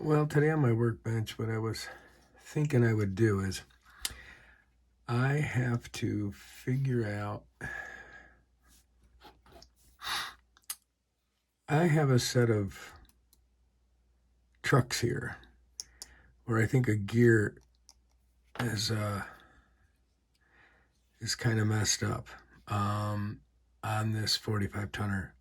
Well, today on my workbench, what I was thinking I would do is I have to figure out, I have a set of trucks here where I think a gear is kind of messed up on this 45 tonner.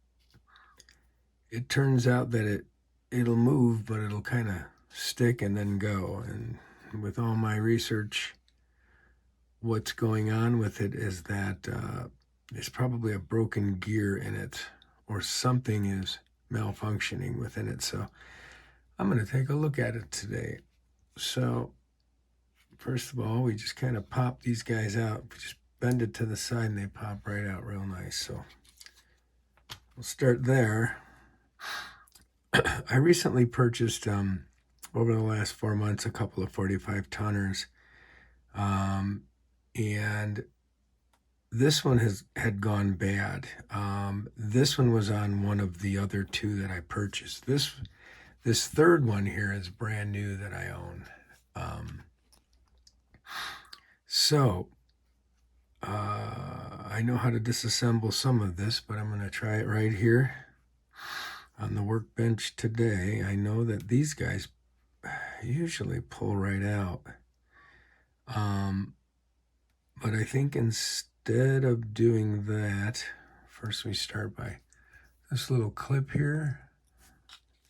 It turns out that it'll move, but it'll kind of stick and then go. And with all my research, what's going on with it is that there's probably a broken gear in it, or something is malfunctioning within it. So I'm going to take a look at it today. So first of all, we just kind of pop these guys out. We just bend it to the side and they pop right out real nice. So we'll start there. I recently purchased, over the last 4 months, a couple of 45 tonners. And this one had gone bad. This one was on one of the other two that I purchased. This third one here is brand new that I own. I know how to disassemble some of this, but I'm going to try it right here on the workbench today. I know that these guys usually pull right out. But I think instead of doing that, first we start by this little clip here.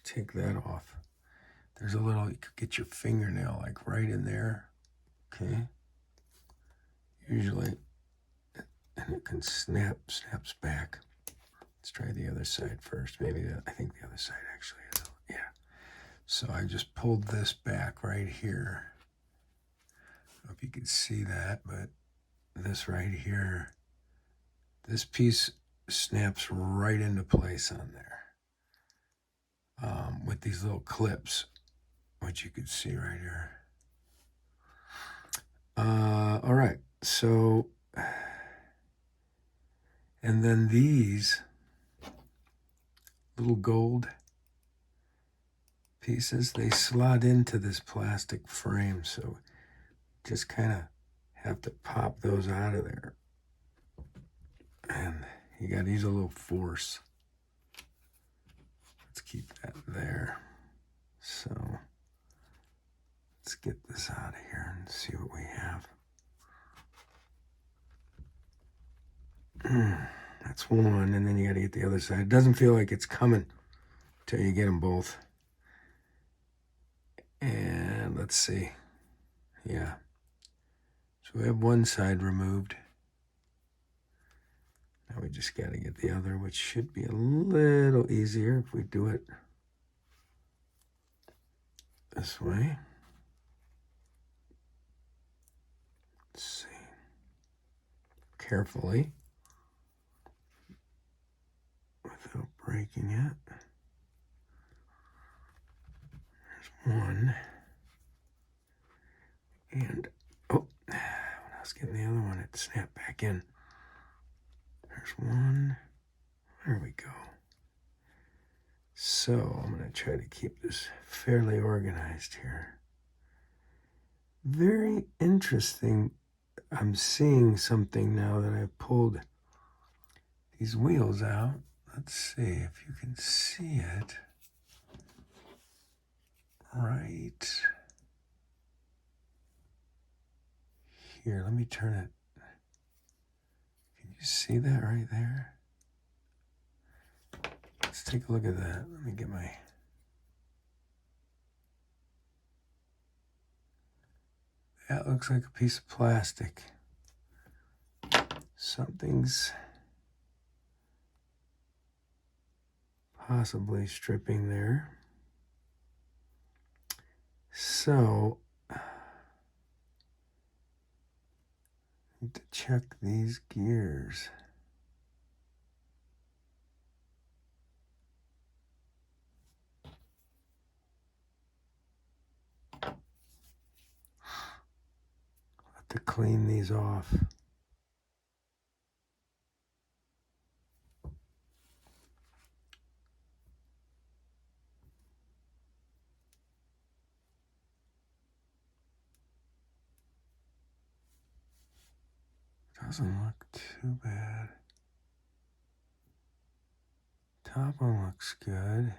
Take that off. There's a little, you could get your fingernail like right in there. Okay. Usually, and it can snaps back. Let's try the other side first. Maybe I think the other side actually is, yeah. So I just pulled this back right here. I don't know if you can see that, but this right here, this piece snaps right into place on there with these little clips, which you can see right here. All right, so, and then these little gold pieces, they slot into this plastic frame, so just kind of have to pop those out of there. And you got to use a little force. Let's keep that there. So let's get this out of here and see what we have. That's one, and then you got to get the other side. It doesn't feel like it's coming till you get them both. And let's see. Yeah. So we have one side removed. Now we just got to get the other, which should be a little easier if we do it this way. Let's see. Carefully, without breaking it. There's one. And, oh, when I was getting the other one, it snapped back in. There's one. There we go. So I'm going to try to keep this fairly organized here. Very interesting. I'm seeing something now that I've pulled these wheels out. Let's see if you can see it. Right here. Let me turn it. Can you see that right there? Let's take a look at that. Let me get my... That looks like a piece of plastic. Something's possibly stripping there. So, I need to check these gears. To clean these off. Doesn't look too bad. Top one looks good.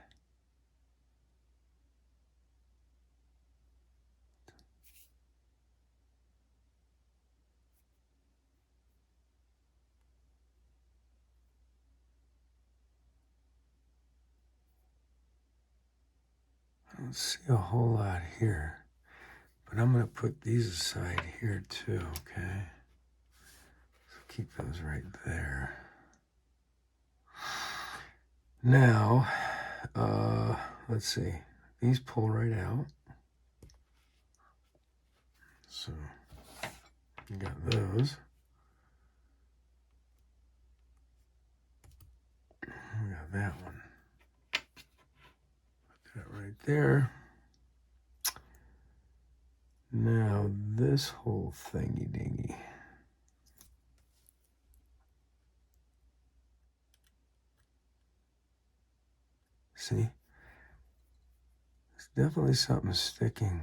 I don't see a whole lot here, but I'm going to put these aside here too, okay? So keep those right there. Now, let's see. These pull right out. So you got those. We got that one. Put that right there. Now this whole thingy dingy. See? There's definitely something sticking.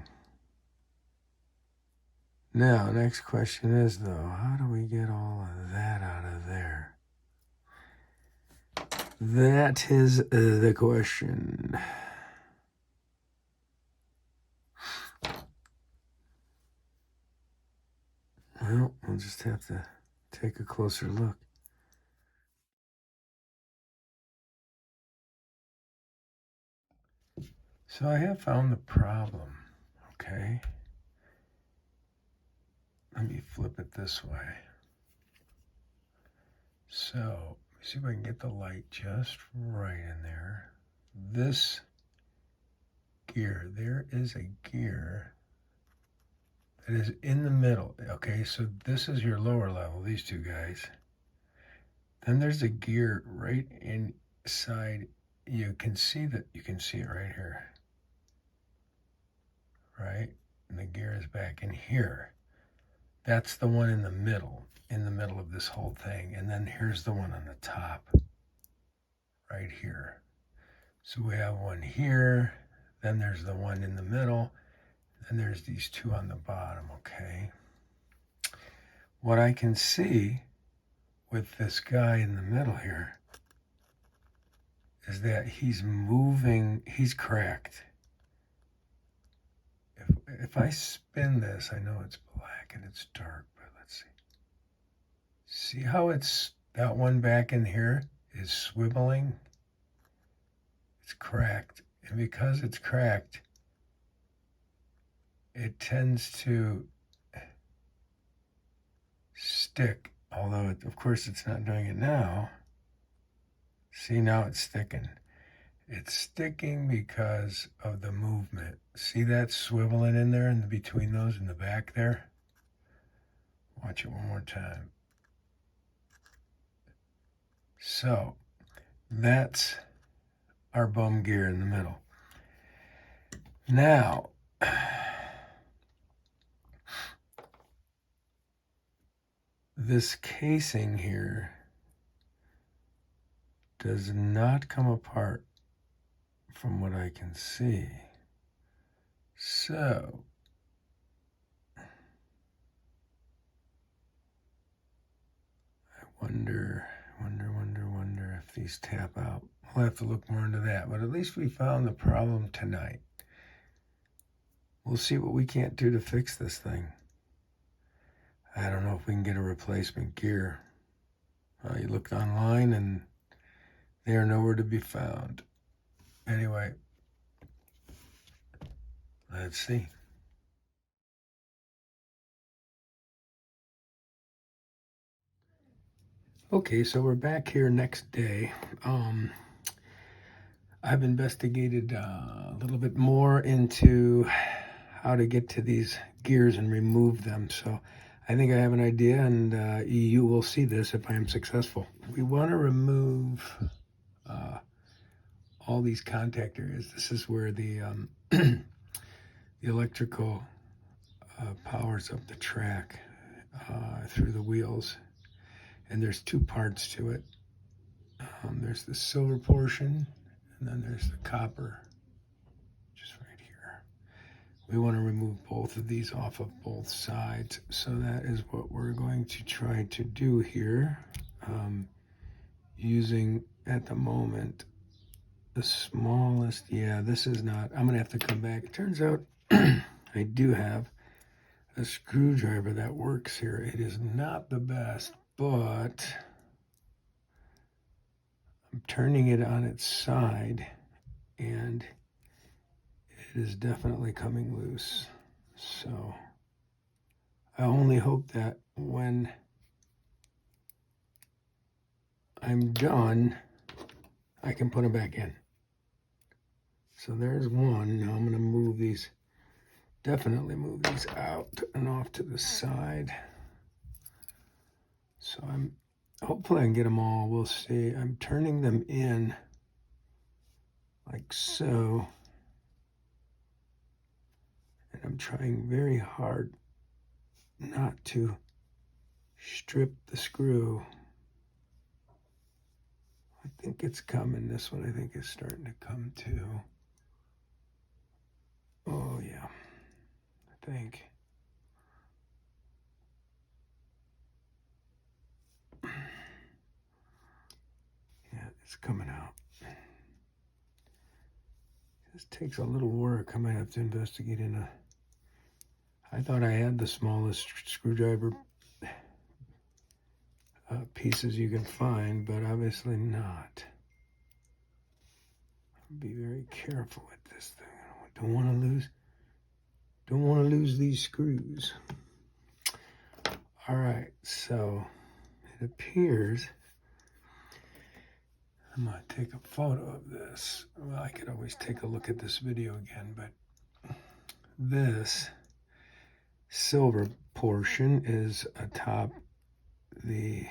Now, next question is though, how do we get all of that out of there? That is the question. Well, we'll just have to take a closer look. So I have found the problem, okay? Let me flip it this way. So, see if I can get the light just right in there. This gear, there is a gear that is in the middle, okay? So this is your lower level, these two guys. Then there's a gear right inside. You can see it right here, right? And the gear is back in here. That's the one in the middle of this whole thing. And then here's the one on the top, right here. So we have one here, then there's the one in the middle, and there's these two on the bottom, okay? What I can see with this guy in the middle here is that he's moving, he's cracked. If I spin this, I know it's black and it's dark, but let's see. See how it's, that one back in here is swiveling? It's cracked. And because it's cracked, it tends to stick, although of course it's not doing it now. See, now it's sticking. It's sticking because of the movement. See that swiveling in there and between those in the back there? Watch it one more time. So that's our bum gear in the middle. Now, this casing here does not come apart from what I can see. So, I wonder if these tap out. We'll have to look more into that, but at least we found the problem tonight. We'll see what we can't do to fix this thing. I don't know if we can get a replacement gear. You looked online and they are nowhere to be found. Anyway, let's see. Okay, so we're back here next day. I've investigated a little bit more into how to get to these gears and remove them. So I think I have an idea, and you will see this if I am successful. We want to remove all these contact areas. This is where the the electrical powers up the track through the wheels. And there's two parts to it. There's the silver portion, and then there's the copper, just right here. we want to remove both of these off of both sides. So that is what we're going to try to do here, using at the moment the smallest. Yeah, this is not, I'm gonna have to come back. It turns out I do have a screwdriver that works here. It is not the best, but I'm turning it on its side and it is definitely coming loose. So I only hope that when I'm done, I can put them back in. So there's one. Now I'm going to move these, definitely move these out and off to the side. So hopefully I can get them all. We'll see. I'm turning them in like so. And I'm trying very hard not to strip the screw. I think it's coming. This one I think is starting to come too. Oh yeah, I think. Yeah, it's coming out. This takes a little work. I might have to investigate I thought I had the smallest screwdriver pieces you can find, but obviously not. Be very careful with this thing. I don't want to lose these screws. All right, so it appears I'm gonna take a photo of this. Well, I could always take a look at this video again, but this silver portion is atop the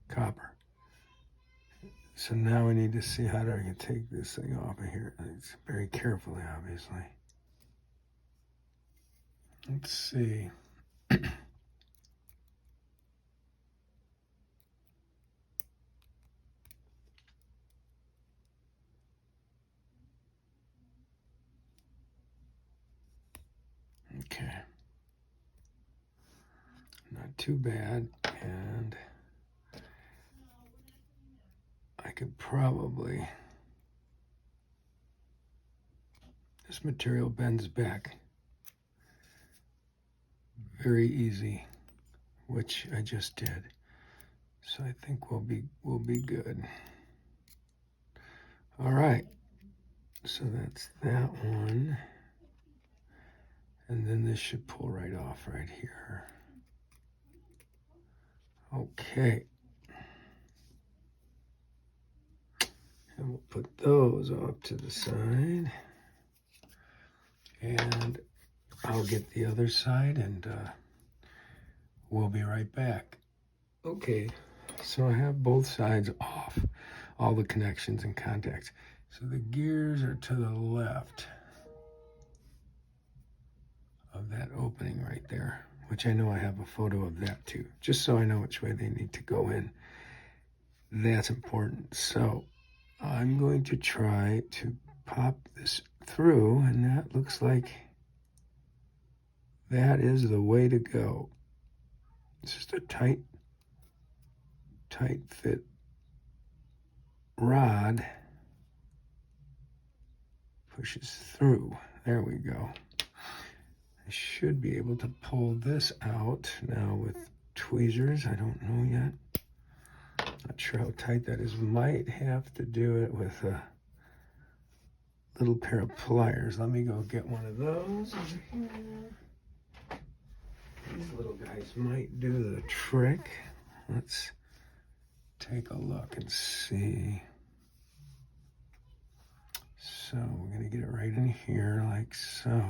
copper. So now we need to see how I can take this thing off of here. It's very carefully, obviously. Let's see. Okay. Not too bad. And I could probably, this material bends back very easy, which I just did. So I think we'll be good. All right. So that's that one. And then this should pull right off right here. Okay. And we'll put those off to the side. And I'll get the other side and we'll be right back. Okay, so I have both sides off, all the connections and contacts. So the gears are to the left of that opening right there, which I know I have a photo of that too, just so I know which way they need to go in. That's important. So I'm going to try to pop this through, and that looks like that is the way to go. It's just a tight fit rod. Pushes through. There we go. I should be able to pull this out now with tweezers. I don't know yet. Not sure how tight that is. Might have to do it with a little pair of pliers. Let me go get one of those over here. These little guys might do the trick. Let's take a look and see. So we're going to get it right in here like so.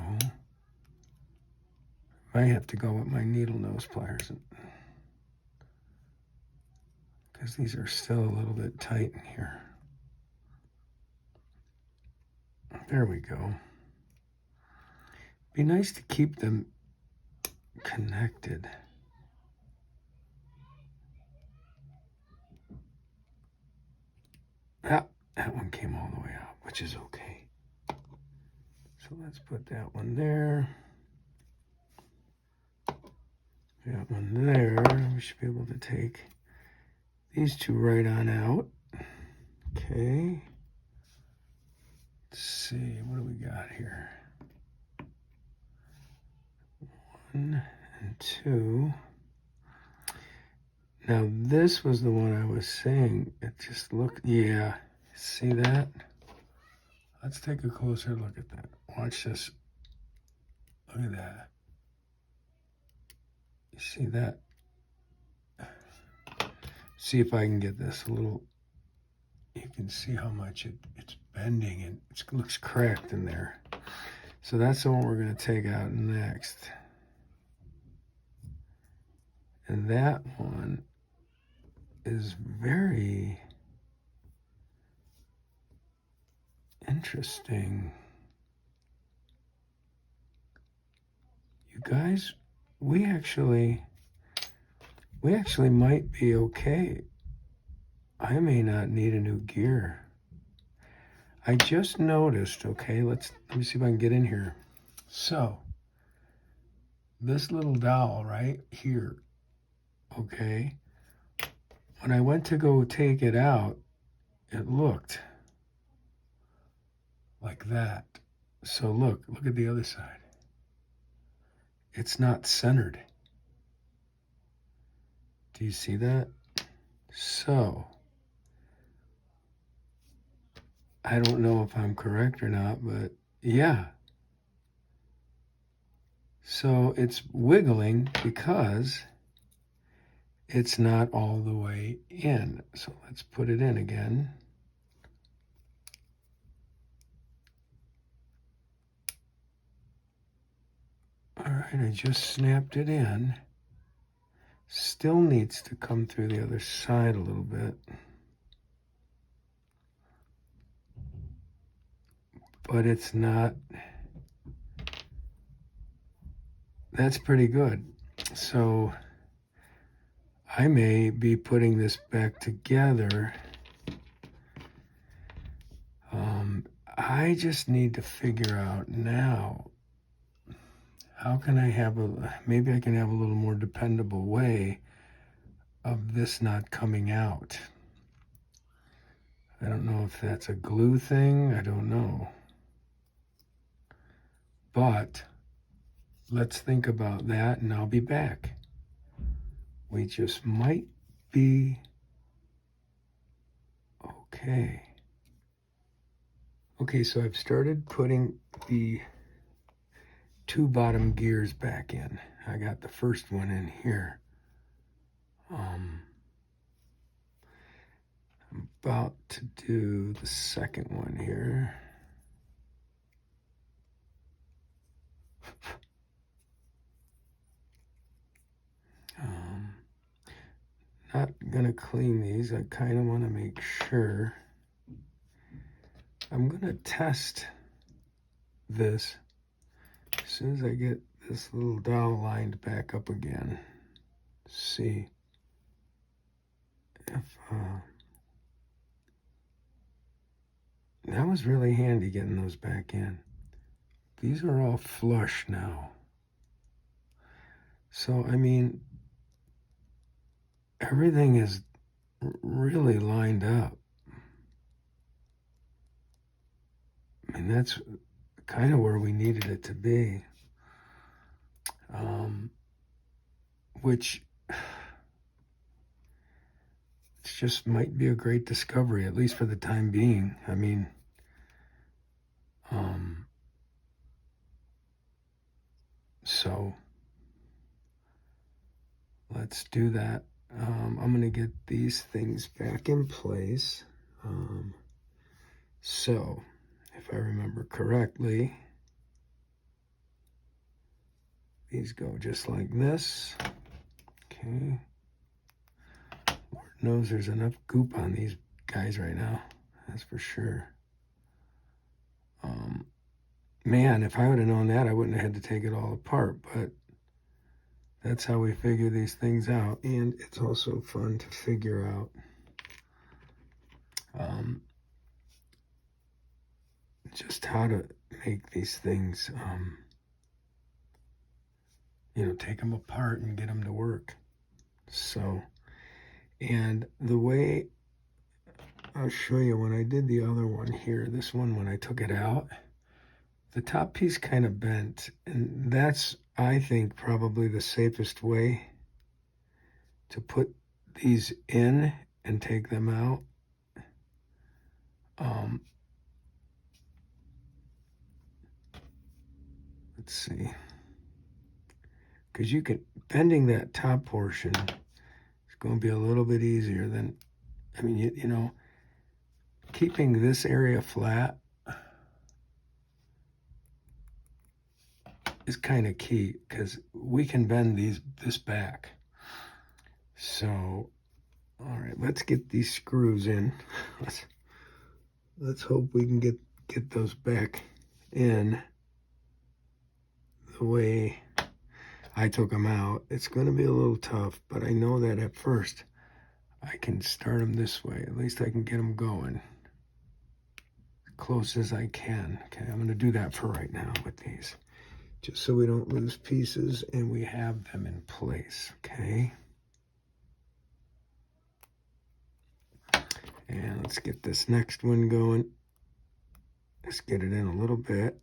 I have to go with my needle nose pliers because these are still a little bit tight in here. There we go. Be nice to keep them connected. Ah, That one came all the way out, which is okay. So let's put that one there. That one there. We should be able to take these two right on out. Okay. Let's see, what do we got here? 1 and 2. Now this was the one I was saying. It just looked, yeah. See that? Let's take a closer look at that. Watch this. Look at that. You see that? See if I can get this a little. You can see how much it's bending and it looks cracked in there. So that's the one we're going to take out next. And that one is very interesting. You guys, we actually might be okay. I may not need a new gear. I just noticed, okay, let me see if I can get in here. So, this little dowel right here, okay, when I went to go take it out, it looked like that. So look at the other side. It's not centered. Do you see that? So, I don't know if I'm correct or not, but yeah. So it's wiggling because it's not all the way in. So let's put it in again. All right, I just snapped it in. Still needs to come through the other side a little bit. But it's not, that's pretty good. So I may be putting this back together. I just need to figure out now, how can I have maybe I can have a little more dependable way of this not coming out. I don't know if that's a glue thing, I don't know. But let's think about that and I'll be back. We just might be okay. Okay, so I've started putting the 2 bottom gears back in. I got the first one in here. I'm about to do the second one here. Not gonna clean these. I kind of want to make sure. I'm gonna test this as soon as I get this little dowel lined back up again. See if that was really handy getting those back in. These are all flush now. So I mean, everything is really lined up. I mean, that's kind of where we needed it to be. Which just might be a great discovery, at least for the time being. I mean, so let's do that. I'm going to get these things back in place. So, if I remember correctly, these go just like this. Okay. Lord knows there's enough goop on these guys right now. That's for sure. Man, if I would have known that, I wouldn't have had to take it all apart. But that's how we figure these things out. And it's also fun to figure out just how to make these things, you know, take them apart and get them to work. So, and the way, I'll show you when I did the other one here, this one, when I took it out, the top piece kind of bent, and that's, I think, probably the safest way to put these in and take them out. Let's see, because you can, bending that top portion is going to be a little bit easier than, I mean, you know, keeping this area flat is kind of key, because we can bend this back. So, all right, let's get these screws in. Let's hope we can get those back in the way I took them out. It's going to be a little tough, but I know that at first I can start them this way. At least I can get them going as close as I can. Okay, I'm going to do that for right now with these, just so we don't lose pieces and we have them in place, okay? And let's get this next one going. Let's get it in a little bit.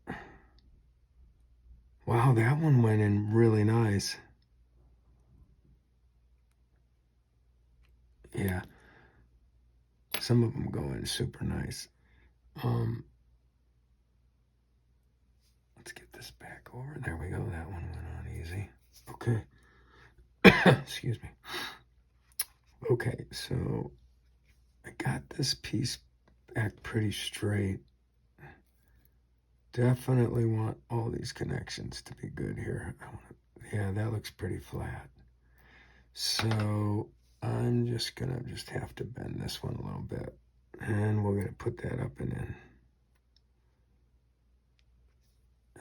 Wow, that one went in really nice. Yeah, some of them go in super nice. Let's get this back over. There we go. That one went on easy. Okay. Excuse me. Okay, so I got this piece back pretty straight. Definitely want all these connections to be good here. Yeah, that looks pretty flat. So I'm just gonna have to bend this one a little bit, and we're gonna put that up and in.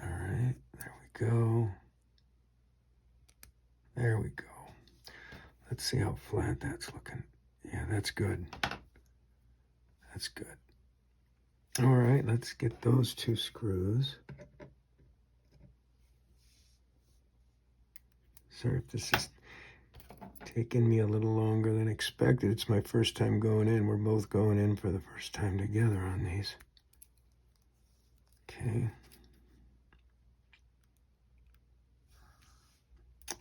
All right, there we go. There we go. Let's see how flat that's looking. Yeah, that's good. That's good. All right, let's get those two screws. Sorry if this is taking me a little longer than expected. It's my first time going in. We're both going in for the first time together on these. Okay.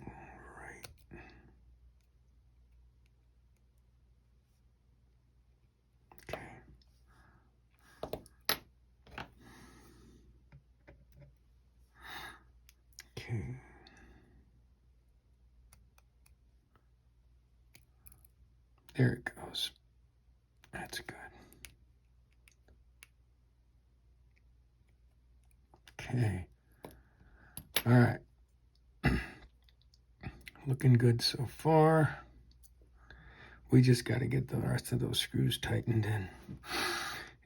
All right. Okay. Okay. There it goes. That's good. Okay. All right. Looking good so far. We just got to get the rest of those screws tightened in.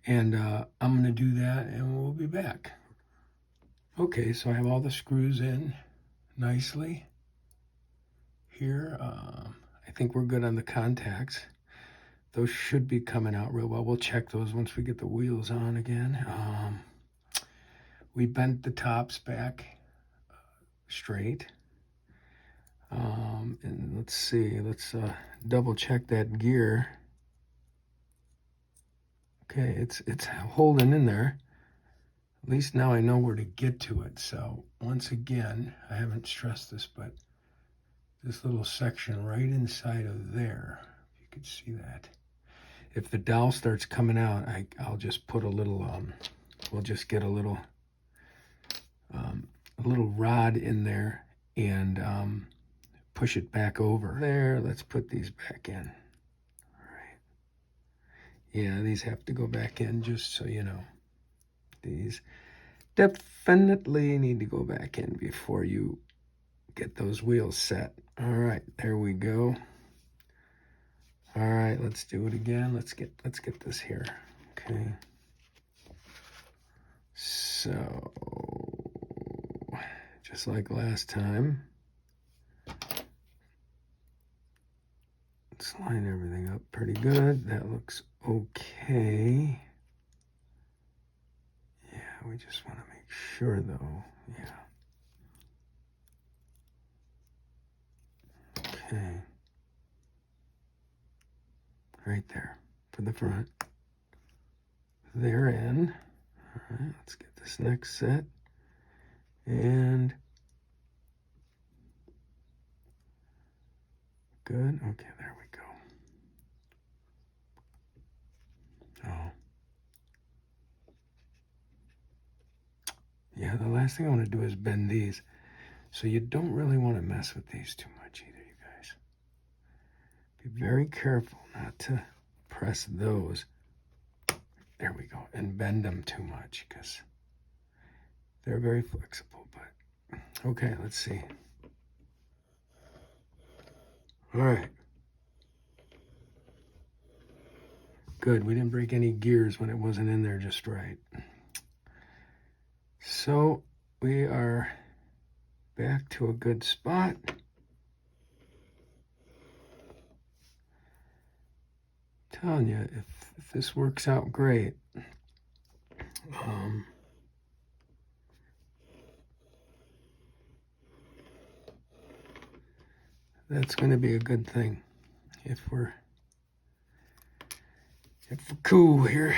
And I'm going to do that and we'll be back. Okay, so I have all the screws in nicely here. I think we're good on the contacts. Those should be coming out real well. We'll check those once we get the wheels on again. We bent the tops back straight. And let's see, let's double check that gear. Okay, it's holding in there. At least now I know where to get to it. So once again, I haven't stressed this, but this little section right inside of there, if you could see that. If the dowel starts coming out, I'll just put a little, we'll just get a little rod in there and push it back over. There, let's put these back in. All right. Yeah, these have to go back in, just so you know. These definitely need to go back in before you get those wheels set. All right, there we go. All right, let's do it again. Let's get this here. Okay. So, just like last time, let's line everything up pretty good. That looks okay. Yeah, we just want to make sure though, yeah. Okay. Right there for the front. They're in. All right, let's get this next set. And good. Okay, there we go. Oh. Yeah, the last thing I want to do is bend these. So you don't really want to mess with these too much either, you guys. Be very careful not to press those. There we go. And bend them too much because they're very flexible. But okay, let's see. All right. Good. We didn't break any gears when it wasn't in there just right. So we are back to a good spot. Telling you, if this works out great, that's going to be a good thing if we're cool here.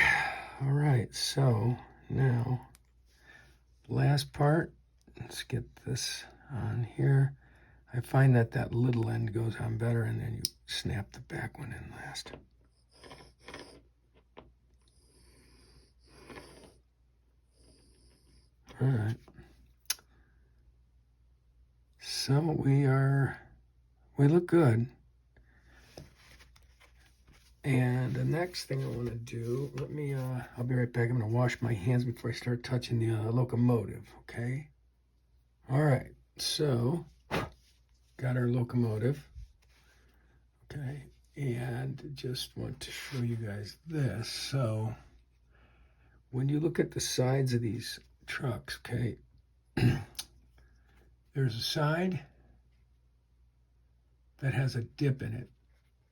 All right, so now last part, let's get this on here. I find that that little end goes on better, and then you snap the back one in last. All right. So we look good. And the next thing I want to do, I'll be right back. I'm going to wash my hands before I start touching the locomotive, okay? All right, so got our locomotive, okay? And just want to show you guys this. So when you look at the sides of these trucks, okay, there's a side that has a dip in it,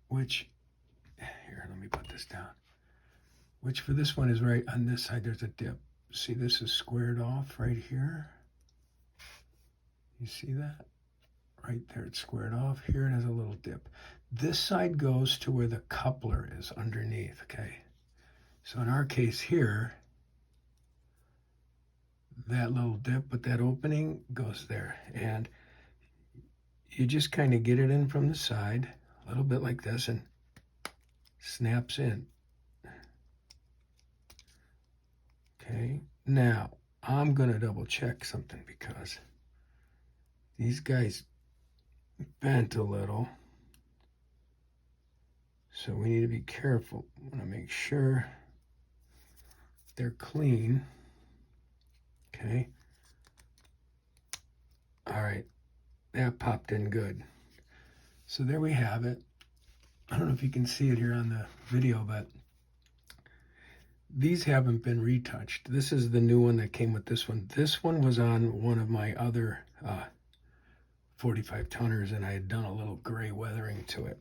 which, here, let me put this down, which for this one is right on this side, there's a dip. See, this is squared off right here. You see that? Right there, it's squared off. Here it has a little dip. This side goes to where the coupler is underneath, okay? So in our case here, that little dip with that opening goes there. And you just kind of get it in from the side, a little bit like this, and snaps in. Okay, now I'm gonna double check something because these guys bent a little. So we need to be careful. I want to make sure they're clean. Okay. All right. That popped in good. So there we have it. I don't know if you can see it here on the video, but these haven't been retouched. This is the new one that came with this one. This one was on one of my other 45 tonners, and I had done a little gray weathering to it.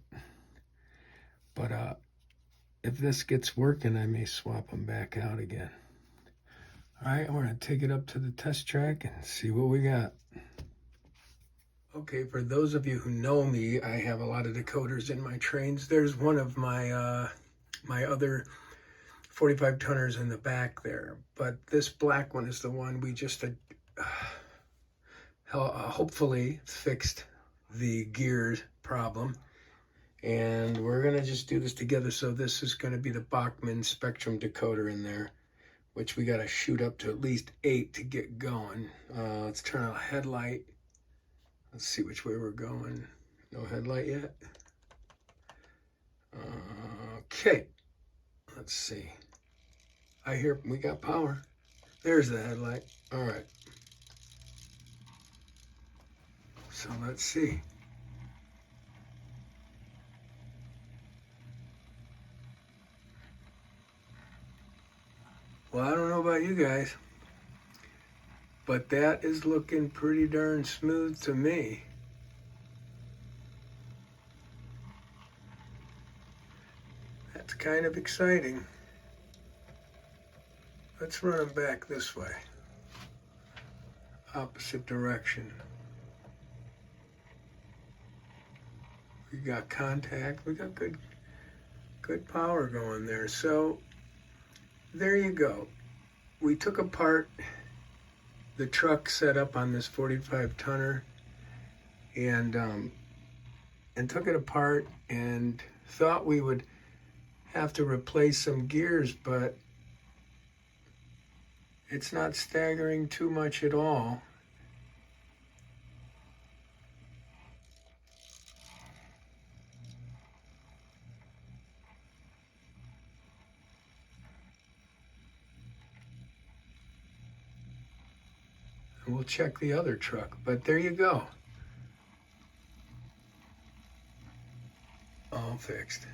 But if this gets working, I may swap them back out again. All right, we're going to take it up to the test track and see what we got. Okay, for those of you who know me, I have a lot of decoders in my trains. There's one of my my other 45 tonners in the back there, but this black one is the one we just hopefully fixed the gears problem. And we're going to just do this together. So this is going to be the Bachmann Spectrum decoder in there, which we got to shoot up to at least 8 to get going. Let's turn on a headlight. Let's see which way we're going. No headlight yet. Okay. Let's see. I hear we got power. There's the headlight. All right. So let's see. Well, I don't know about you guys, but that is looking pretty darn smooth to me. That's kind of exciting. Let's run them back this way. Opposite direction. We got contact. We got good power going there. So there you go. We took apart the truck set up on this 45 tonner and took it apart and thought we would have to replace some gears, but it's not staggering too much at all. And we'll check the other truck, but there you go. All fixed.